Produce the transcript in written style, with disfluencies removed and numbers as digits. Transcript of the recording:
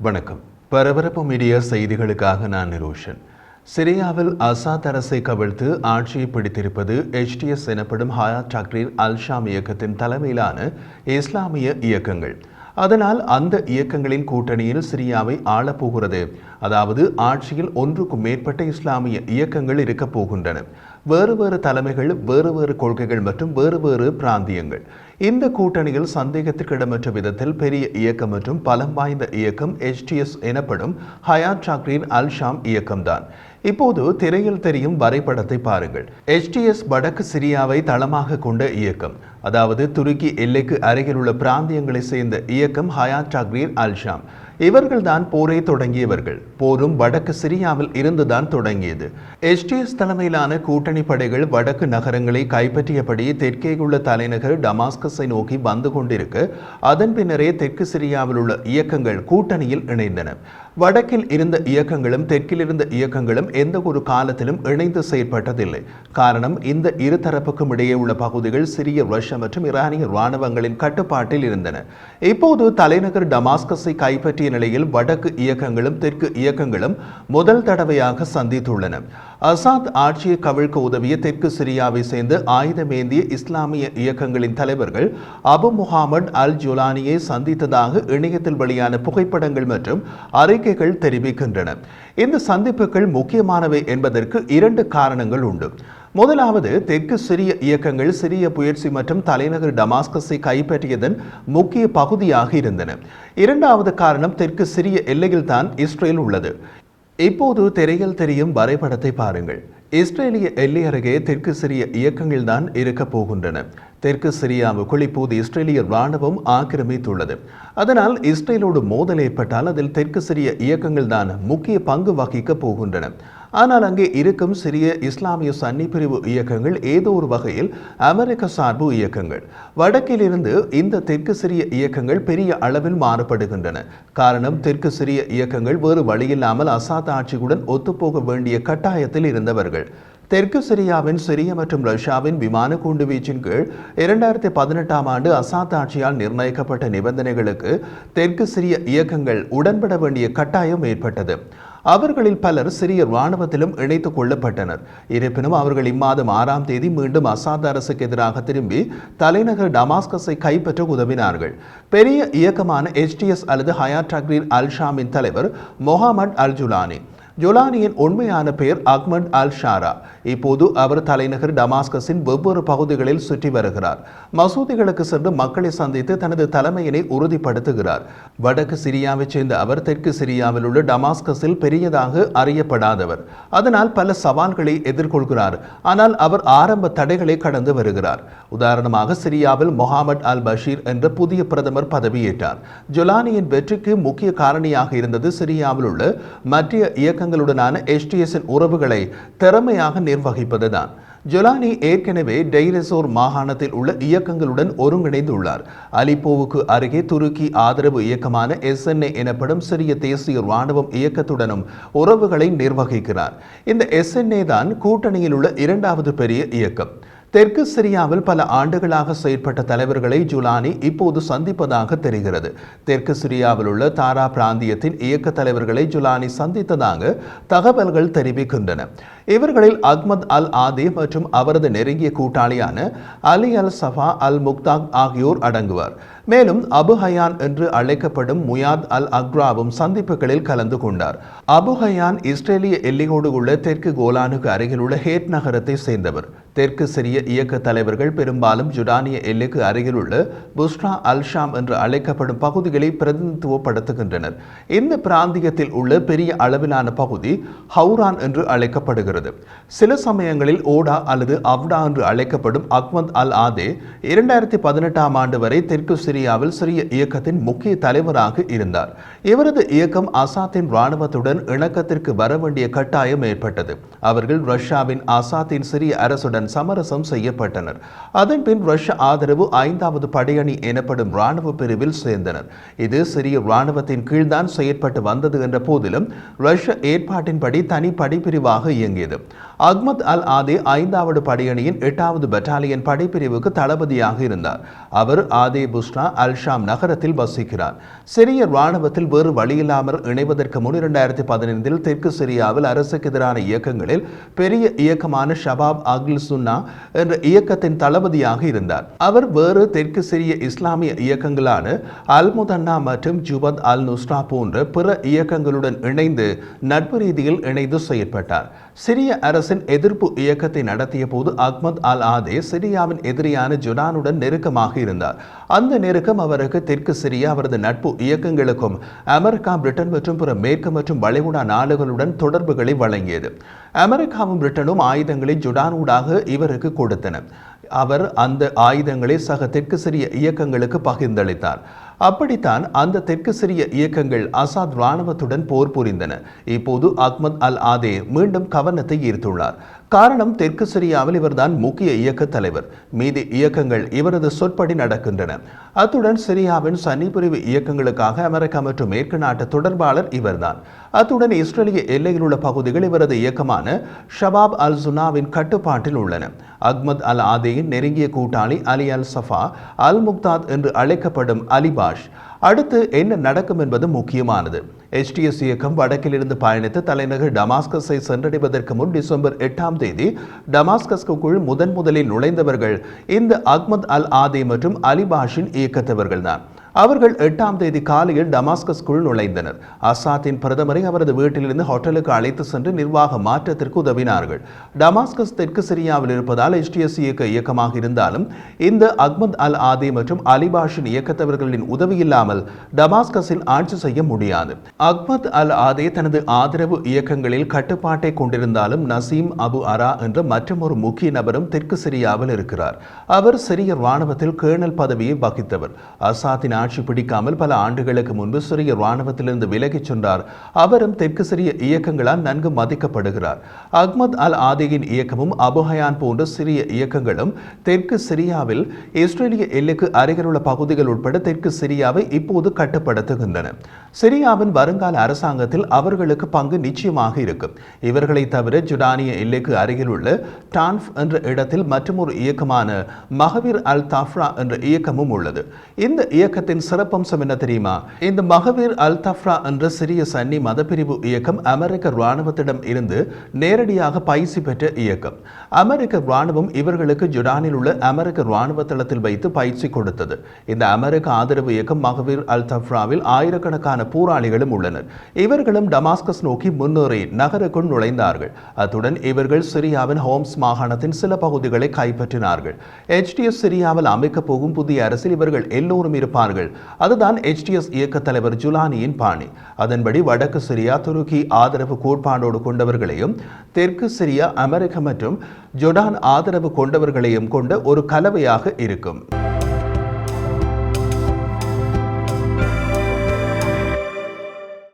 வணக்கம். பரபரப்பு மீடியா செய்திகளுக்காக நான் நிரோஷன். சிரியாவில் அசாத் அரசை கவிழ்த்து ஆட்சியை பிடித்திருப்பது HTS எனப்படும் ஹயாத் தஹ்ரீர் அல்-ஷாம் இயக்கத்தின் தலைமையிலான இஸ்லாமிய இயக்கங்கள். அதனால் அந்த இயக்கங்களின் கூட்டணியில் சிரியாவை ஆளப்போகிறது. அதாவது ஆட்சியில் ஒன்றுக்கும் மேற்பட்ட இஸ்லாமிய இயக்கங்கள் இருக்கப் போகின்றன. வேறு வேறு தலைமைகள், வேறு வேறு கொள்கைகள் மற்றும் வேறு வேறு பிராந்தியங்கள். இந்த கூட்டணியில் சந்தேகத்திற்கிடமற்ற விதத்தில் பெரிய இயக்கம் மற்றும் பலம் வாய்ந்த இயக்கம் HTS எனப்படும் ஹயாத் தஹ்ரீர் அல்-ஷாம் இயக்கம்தான். இப்போது திரையில் தெரியும் வரைபடத்தை பாருங்கள். HTS வடக்கு சிரியாவை தளமாக கொண்ட இயக்கம். அதாவது துருக்கி எல்லைக்கு அருகிலுள்ள பிராந்தியங்களை சேர்ந்த இயக்கம் ஹயாத் தஹ்ரீர் அல்-ஷாம். இவர்கள்தான் போரை தொடங்கியவர்கள். போரும் வடக்கு சிரியாவில் இருந்துதான் தொடங்கியது. HTS தலைமையிலான கூட்டணி படைகள் வடக்கு நகரங்களை கைப்பற்றியபடி தெற்கே உள்ள தலைநகர் டமாஸ்கஸை நோக்கி வந்து கொண்டிருக்க, அதன் பின்னரே தெற்கு சிரியாவில் உள்ள இயக்கங்கள் கூட்டணியில் இணைந்தன. வடக்கில் இருந்த இயக்கங்களும் தெற்கில் இருந்த இயக்கங்களும் எந்த ஒரு காலத்திலும் இணைந்து செயற்பட்டதில்லை. காரணம், இந்த இரு தரப்புக்கும் இடையே உள்ள பகுதிகள் சிரிய, ரஷ்ய மற்றும் ஈரானிய இராணுவங்களின் கட்டுப்பாட்டில் இருந்தன. இப்போது தலைநகர் டமாஸ்கஸை கைப்பற்றிய நிலையில் வடக்கு இயக்கங்களும் தெற்கு இயக்கங்களும் முதல் தடவையாக சந்தித்துள்ளன. அசாத் ஆட்சியை கவிழ்க்க உதவிய தெற்கு சிரியாவை சேர்ந்த ஆயுதமேந்திய இஸ்லாமிய இயக்கங்களின் தலைவர்கள் அபு முஹம்மது அல் ஜுலானியை சந்தித்ததாக இணையத்தில் வெளியான புகைப்படங்கள் மற்றும் அறிக்கைகள் தெரிவிக்கின்றன. இந்த சந்திப்புகள் முக்கியமானவை என்பதற்கு இரண்டு காரணங்கள் உண்டு. முதலாவது, தெற்கு சிரிய இயக்கங்கள் சிரிய புயற்சி மற்றும் தலைநகர் டமாஸ்கஸை கைப்பற்றியதன் முக்கிய பகுதியாக இருந்தன. இரண்டாவது காரணம், தெற்கு சிரிய எல்லையில் தான் இஸ்ரேல் உள்ளது. இப்போது திரையில் தெரியும் வரைபடத்தை பாருங்கள். இஸ்ரேலிய எல்லை அருகே தெற்கு சிரிய இயக்கங்கள் தான் இருக்கப் போகின்றன. தெற்கு சிரியாவுக்குள் இப்போது இஸ்ரேலிய இராணுவம் ஆக்கிரமித்துள்ளது. அதனால் இஸ்ரேலோடு மோதல் ஏற்பட்டால் அதில் தெற்கு சிரிய இயக்கங்கள் தான் முக்கிய பங்கு வகிக்கப் போகின்றன. ஆனால் அங்கே இருக்கும் சிரிய இஸ்லாமிய சன்னி பிரிவு இயக்கங்கள் ஏதோ ஒரு வகையில் அமெரிக்க சார்பு இயக்கங்கள். வடக்கில் இருந்து இந்த தெற்கு சிரிய இயக்கங்கள் பெரிய அளவில் மாறுபடுகின்றன. காரணம், தெற்கு சிரிய இயக்கங்கள் வேறு வழியில்லாமல் அசாத் ஆட்சியுடன் ஒத்துப்போக வேண்டிய கட்டாயத்தில் இருந்தவர்கள். தெற்கு சிரியாவின் சிரிய மற்றும் ரஷ்யாவின் விமான குண்டு வீச்சின் கீழ் 2018ஆம் ஆண்டு அசாத் ஆட்சியால் நிர்ணயிக்கப்பட்ட நிபந்தனைகளுக்கு தெற்கு சிரிய இயக்கங்கள் உடன்பட வேண்டிய கட்டாயம் ஏற்பட்டது. அவர்களில் பலர் சிரிய இராணுவத்திலும் இணைத்துக் கொள்ளப்பட்டனர். இருப்பினும் அவர்கள் இம்மாதம் 6ஆம் தேதி மீண்டும் அசாத் அரசுக்கு எதிராக திரும்பி தலைநகர் டமாஸ்கஸை கைப்பற்ற உதவினார்கள். பெரிய இயக்கமான HTS அல்லது ஹயாத் தஹ்ரீர் அல்-ஷாமின் தலைவர் முஹம்மது அல் ஜுலானி. ஜுலானியின் உண்மையான பெயர் அஹ்மத் அல் ஷாரா. இப்போது அவர் தலைநகர் டமாஸ்கஸின் வெவ்வேறு பகுதிகளில் சுற்றி வருகிறார். மசூதிகளுக்கு சென்று மக்களை சந்தித்து தனது தலைமையினை உறுதிப்படுத்துகிறார். வடக்கு சிரியாவைச் சேர்ந்த அவர் தெற்கு சிரியாவில் உள்ள டமாஸ்கஸில் பெரியதாக அறியப்படாதவர். அதனால் பல சவால்களை எதிர்கொள்கிறார். ஆனால் அவர் ஆரம்ப தடைகளை கடந்து வருகிறார். உதாரணமாக, சிரியாவில் முஹம்மது அல் பஷீர் என்ற புதிய பிரதமர் பதவியேற்றார். ஜுலானியின் வெற்றிக்கு முக்கிய காரணியாக இருந்தது சிரியாவில் உள்ள மற்ற இயக்கங்களுடனான HTS-இன் உறவுகளை திறமையாக நிர்வகிப்பதுதான். ஜொலானி ஏற்கனவே டெய்ரெசோர் மாகாணத்தில் உள்ள இயக்கங்களுடன் ஒருங்கிணைந்துள்ளார். அலிப்போவுக்கு அருகே துருக்கி ஆதரவு இயக்கமான SNA எனப்படும் சிரிய தேசிய இராணுவம் இயக்கத்துடனும் உறவுகளை நிர்வகிக்கிறார். இந்த SNA தான் கூட்டணியில் உள்ள இரண்டாவது பெரிய இயக்கம். தெற்கு சிரியாவில் பல ஆண்டுகளாக செயற்பட்ட தலைவர்களை ஜுலானி இப்போது சந்திப்பதாக தெரிகிறது. தெற்கு சிரியாவில் உள்ள தாரா பிராந்தியத்தின் இயக்க தலைவர்களை ஜுலானி சந்தித்ததாக தகவல்கள் தெரிவிக்கின்றன. இவர்களில் அஹ்மத் அல் ஆதே மற்றும் அவரது நெருங்கிய கூட்டாளியான அலி அல் சஃபா அல் முக்தாக் ஆகியோர் அடங்குவார். மேலும் அபு ஹயான் என்று அழைக்கப்படும் முயாத் அல் அக்ராவும் சந்திப்புகளில் கலந்து கொண்டார். அபு ஹயான் இஸ்ரேலிய எல்லையோடு உள்ள தெற்கு கோலானுக்கு அருகில் உள்ள ஹேட் நகரத்தை சேர்ந்தவர். தெற்கு சிரிய இயக்க தலைவர்கள் பெரும்பாலும் ஜுடானிய எல்லைக்கு அருகில் உள்ள புஸ்ரா அல் ஷாம் என்று அழைக்கப்படும் பகுதிகளை பிரதிநிதித்துவப்படுத்துகின்றனர். இந்த பிராந்தியத்தில் உள்ள பெரிய அளவிலான பகுதி ஹவுரான் என்று அழைக்கப்படுகிறது. சில சமயங்களில் ஓடா அல்லது அவ்டா என்று அழைக்கப்படும் அஹ்மத் அல் ஆதே 2018ஆம் ஆண்டு வரை தெற்கு சிரியாவில் சிரிய இயக்கத்தின் முக்கிய தலைவராக இருந்தார். இவரது இயக்கம் அசாத்தின் இராணுவத்துடன் இணக்கத்திற்கு வர வேண்டிய கட்டாயம் ஏற்பட்டது. அவர்கள் ரஷ்யாவின் அசாத்தின் சிரிய அரசுடன் சமரசம் செய்யப்பட்டனர். அதன் பின் ரஷ்ய ஆதரவு 5வது படையணி எனப்படும் இராணுவ பிரிவில் சேர்ந்தனர். இது சிரிய இராணுவத்தின் கீழ்தான் செயற்பட்டு வந்தது என்ற போதிலும் ரஷ்ய ஏற்பாட்டின்படி தனி படைப்பிரிவாக இயங்கியது. அஹ்மத் அல் ஆதே 5வது படையணியின் 8வது பட்டாலியன் படைப்பிரிவுக்கு தளபதியாக இருந்தார். அவர் ஆதே புஸ்ரா அல் ஷாம் நகரத்தில் வசிக்கிறார். சிரிய இராணுவத்தில் வேறு வழியில்லாமல் இணைவதற்கு முன் 2015 தெற்கு சிரியாவில் அரசுக்கு எதிரான இயக்கங்களில் பெரிய இயக்கமான ஷபாப் அக்ல் சுன்னா என்ற இயக்கத்தின் தளபதியாக இருந்தார். அவர் வேறு தெற்கு சிரிய இஸ்லாமிய இயக்கங்களான அல் முதன்னா மற்றும் ஜுபத் அல் நுஸ்ரா போன்ற பிற இயக்கங்களுடன் இணைந்து நட்பு ரீதியில் இணைந்து செயற்பட்டார். சிரிய அரசின் எதிர்ப்பு இயக்கத்தை நடத்திய போது அஹ்மத் அல் ஆதே சிரியாவின் எதிரியான ஜொர்டானுடன் நெருக்கமாக இருந்தார். அந்த நெருக்கம் அவருக்கு தெற்கு சிரியா அவரது நட்பு இயக்கங்களுக்கும் அமெரிக்கா, பிரிட்டன் மற்றும் பிற மேற்கு மற்றும் வளைகுடா நாடுகளுடன் தொடர்புகளை வழங்கியது. அமெரிக்காவும் பிரிட்டனும் ஆயுதங்களை ஜொர்டானூடாக இவருக்கு கொடுத்தன. அவர் அந்த ஆயுதங்களை சக தெற்கு சிரிய இயக்கங்களுக்கு பகிர்ந்தளித்தார். அப்படித்தான் அந்த தெற்கு சிரிய இயக்கங்கள் அசாத் இராணுவத்துடன் போர் புரிந்தன. இப்போது அஹ்மத் அல் ஆதே மீண்டும் கவனத்தை ஈர்த்துள்ளார். காரணம், தெற்கு சிரியாவில் இவர்தான் முக்கிய இயக்க தலைவர். மீதி இயக்கங்கள் இவரது சொற்படி நடக்கின்றன. அத்துடன் சிரியாவின் சன்னி பிரிவு இயக்கங்களுக்காக அமெரிக்கா மற்றும் மேற்கு நாட்டு தொடர்பாளர் இவர்தான். அத்துடன் இஸ்ரேலிய எல்லையில் உள்ள பகுதிகள் இவரது இயக்கமான ஷபாப் அல் சுன்னாவின் கட்டுப்பாட்டில் உள்ளன. அஹ்மத் அல் ஆதேயின் நெருங்கிய கூட்டாளி அலி அல் சஃபா அல் முக்தாத் என்று அழைக்கப்படும் அலிபாஷ். அடுத்து என்ன நடக்கும் என்பது முக்கியமானது. HTS இயக்கம் வடக்கிலிருந்து பயணித்து தலைநகர் டமாஸ்கஸை சென்றடைவதற்கு முன் டிசம்பர் 8ஆம் தேதி டமாஸ்கஸுக்குள் முதலில் நுழைந்தவர்கள் இந்த அஹ்மத் அல் ஆதே மற்றும் அலிபாஷின் இயக்கத்தவர்கள்தான். அவர்கள் 8ஆம் தேதி காலையில் டமாஸ்கஸுக்குள் நுழைந்தனர். அசாத்தின் பிரதமரை அவரது வீட்டிலிருந்து ஹோட்டலுக்கு அழைத்து சென்று நிர்வாக மாற்றத்திற்கு உதவினார்கள். டமாஸ்கஸ் தெற்கு சிரியாவில் இருப்பதால் HTS இயக்கமாக இருந்தாலும் இந்த அஹ்மத் அல் ஆதே மற்றும் அலிபாஷின் இயக்கத்தவர்களின் உதவி இல்லாமல் டமாஸ்கஸில் ஆட்சி செய்ய முடியாது. அஹ்மத் அல் ஆதே தனது ஆதரவு இயக்கங்களில் கட்டுப்பாட்டை கொண்டிருந்தாலும் நசீம் அபு அரா என்ற மற்றொரு முக்கிய நபரும் தெற்கு சிரியாவில் இருக்கிறார். அவர் சிரிய இராணுவத்தில் கேர்னல் பதவியை வகித்தவர். அசாத்தின் ஆட்சி பிடிக்காமல் பல ஆண்டுகளுக்கு முன்பு சிரிய இராணுவத்திலிருந்து விலகிச் சென்றார். அவரும் தெற்கு சிரிய இயக்கங்களால் நன்கு மதிக்கப்படுகிறார். அஹ்மத் அல் ஆதேயின் இயக்கமும் அபுஹயான் போன்ற சிரிய இயக்கங்களும் தெற்கு சிரியாவில் இஸ்ரேலிய எல்லைக்கு அருகிலுள்ள பகுதிகள் உட்பட தெற்கு சிரியாவை இப்போது கட்டுப்படுத்துகின்றன. சிரியாவின் வருங்கால அரசாங்கத்தில் அவர்களுக்கு பங்கு நிச்சயமாக இருக்கும். இவர்களை தவிர ஜுடானிய எல்லைக்கு அருகில் உள்ள டான்ஃப் என்ற இடத்தில் மற்றொரு இயக்கமான மஹவீர் அல் தஃப்ரா என்ற இயக்கமும் உள்ளது. இந்த இயக்கத்தின் சிறப்பம்சம் என்ன தெரியுமா? இந்த மஹவீர் அல் தஃப்ரா என்ற சிறிய சன்னி மதப்பிரிவு இயக்கம் அமெரிக்க இராணுவத்திடம் இருந்து நேரடியாக பயிற்சி பெற்ற இயக்கம். அமெரிக்க இராணுவம் இவர்களுக்கு ஜுடானில் உள்ள அமெரிக்க இராணுவ தளத்தில் வைத்து பயிற்சி கொடுத்தது. இந்த அமெரிக்க ஆதரவு இயக்கம் மஹவீர் அல் தஃப்ராவில் ஆயிரக்கணக்கான போராளிகளும் உள்ளனர். இவர்களும் டமாஸ்கஸ் நோக்கி முன்னேறி நகருக்குள் நுழைந்தார்கள். அத்துடன் இவர்கள் சிரியாவின் ஹோம்ஸ் மாகாணத்தின் சில பகுதிகளை கைப்பற்றினார்கள். HTS சிரியாவில் அமைக்க போகும் புதிய அரசில் இவர்கள் எல்லோரும் இருப்பார்கள். அதுதான் HTS இயக்க தலைவர் ஜுலானியின் பாணி. அதன்படி வடக்கு சிரியா துருக்கி ஆதரவு கோட்பாடோடு கொண்டவர்களையும் தெற்கு சிரியா அமெரிக்கா மற்றும் ஜொர்டான் ஆதரவு கொண்டவர்களையும் கொண்ட ஒரு கலவையாக இருக்கும்.